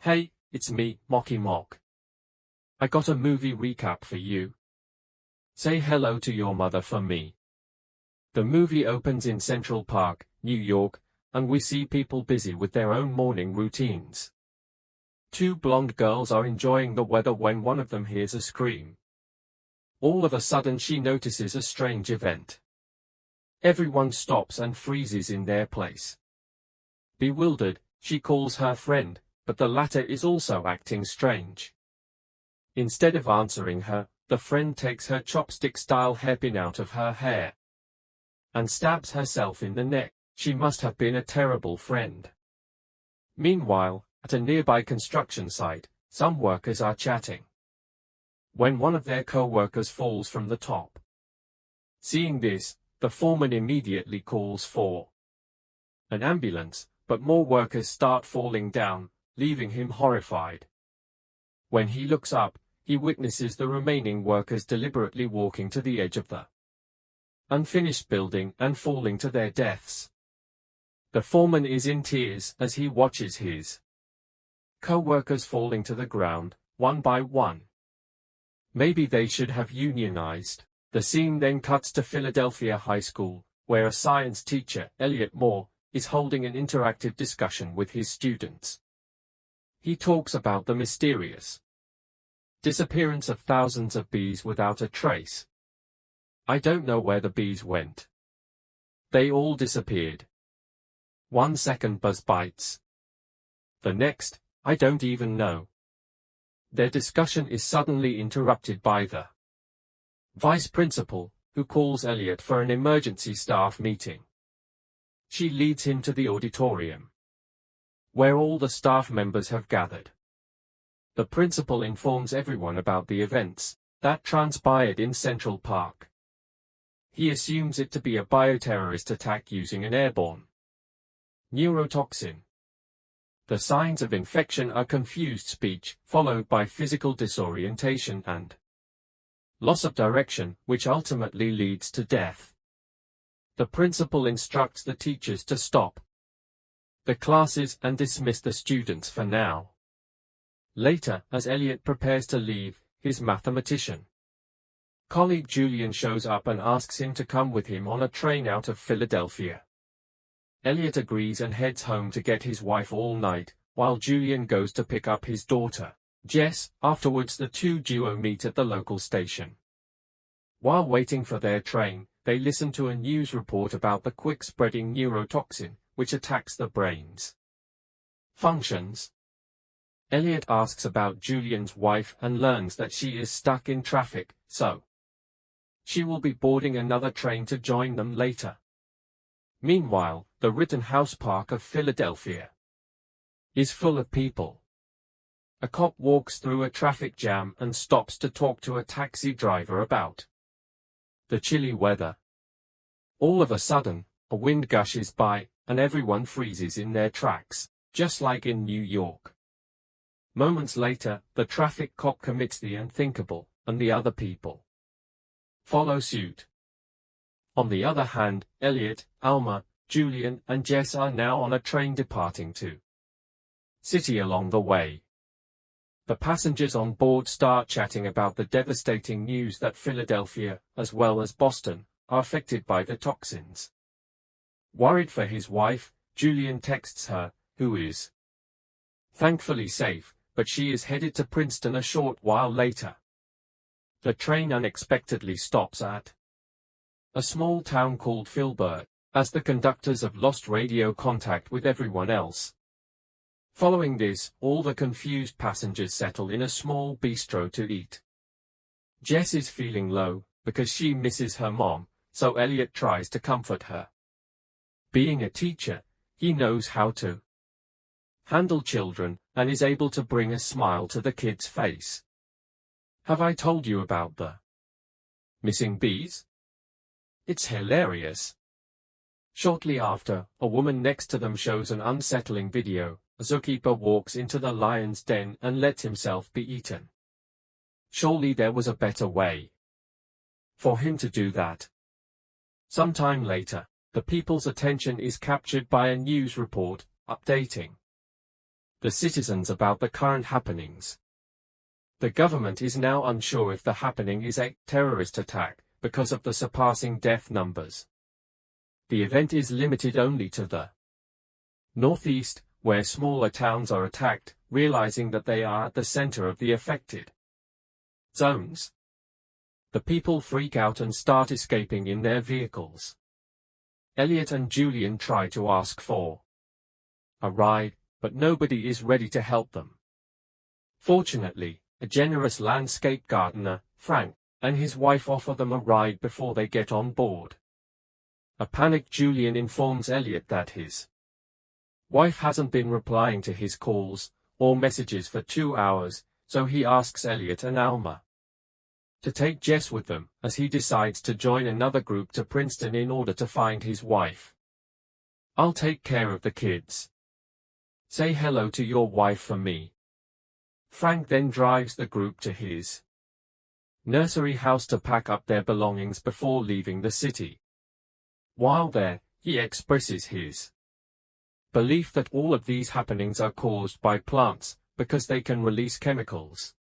Hey, it's me, Mocky Mock. I got a movie recap for you. Say hello to your mother for me. The movie opens in Central Park, New York, and we see people busy with their own morning routines. Two blonde girls are enjoying the weather when one of them hears a scream. All of a sudden she notices a strange event. Everyone stops and freezes in their place. Bewildered, she calls her friend, but the latter is also acting strange. Instead of answering her, the friend takes her chopstick-style hairpin out of her hair and stabs herself in the neck. She must have been a terrible friend. Meanwhile, at a nearby construction site, some workers are chatting when one of their co-workers falls from the top. Seeing this, the foreman immediately calls for an ambulance, but more workers start falling down, leaving him horrified. When he looks up, he witnesses the remaining workers deliberately walking to the edge of the unfinished building and falling to their deaths. The foreman is in tears as he watches his co-workers falling to the ground, one by one. Maybe they should have unionized. The scene then cuts to Philadelphia High School, where a science teacher, Elliot Moore, is holding an interactive discussion with his students. He talks about the mysterious disappearance of thousands of bees without a trace. I don't know where the bees went. They all disappeared. 1 second buzz bites. The next, I don't even know. Their discussion is suddenly interrupted by the vice principal, who calls Elliot for an emergency staff meeting. She leads him to the auditorium, where all the staff members have gathered. The principal informs everyone about the events that transpired in Central Park. He assumes it to be a bioterrorist attack using an airborne neurotoxin. The signs of infection are confused speech, followed by physical disorientation and loss of direction, which ultimately leads to death. The principal instructs the teachers to stop the classes and dismiss the students for now. Later, as Elliot prepares to leave, his mathematician colleague Julian shows up and asks him to come with him on a train out of Philadelphia. Elliot agrees and heads home to get his wife all night, while Julian goes to pick up his daughter, Jess. Afterwards the two duo meet at the local station. While waiting for their train, they listen to a news report about the quick-spreading neurotoxin, which attacks the brain's functions. Elliot asks about Julian's wife and learns that she is stuck in traffic, so she will be boarding another train to join them later. Meanwhile, the Rittenhouse Park of Philadelphia is full of people. A cop walks through a traffic jam and stops to talk to a taxi driver about the chilly weather. All of a sudden, a wind gushes by, and everyone freezes in their tracks, just like in New York. Moments later, the traffic cop commits the unthinkable, and the other people follow suit. On the other hand, Elliot, Alma, Julian, and Jess are now on a train departing to city. Along the way, the passengers on board start chatting about the devastating news that Philadelphia, as well as Boston, are affected by the toxins. Worried for his wife, Julian texts her, who is thankfully safe, but she is headed to Princeton a short while later. The train unexpectedly stops at a small town called Wildered, as the conductors have lost radio contact with everyone else. Following this, all the confused passengers settle in a small bistro to eat. Jess is feeling low, because she misses her mom, so Elliot tries to comfort her. Being a teacher, he knows how to handle children, and is able to bring a smile to the kid's face. Have I told you about the missing bees? It's hilarious. Shortly after, a woman next to them shows an unsettling video. A zookeeper walks into the lion's den and lets himself be eaten. Surely there was a better way for him to do that. Sometime later, the people's attention is captured by a news report, updating the citizens about the current happenings. The government is now unsure if the happening is a terrorist attack because of the surpassing death numbers. The event is limited only to the northeast, where smaller towns are attacked, realizing that they are at the center of the affected zones. The people freak out and start escaping in their vehicles. Elliot and Julian try to ask for a ride, but nobody is ready to help them. Fortunately, a generous landscape gardener, Frank, and his wife offer them a ride before they get on board. A panicked Julian informs Elliot that his wife hasn't been replying to his calls or messages for 2 hours, so he asks Elliot and Alma to take Jess with them, as he decides to join another group to Princeton in order to find his wife. "I'll take care of the kids. Say hello to your wife for me." Frank then drives the group to his nursery house to pack up their belongings before leaving the city. While there, he expresses his belief that all of these happenings are caused by plants, because they can release chemicals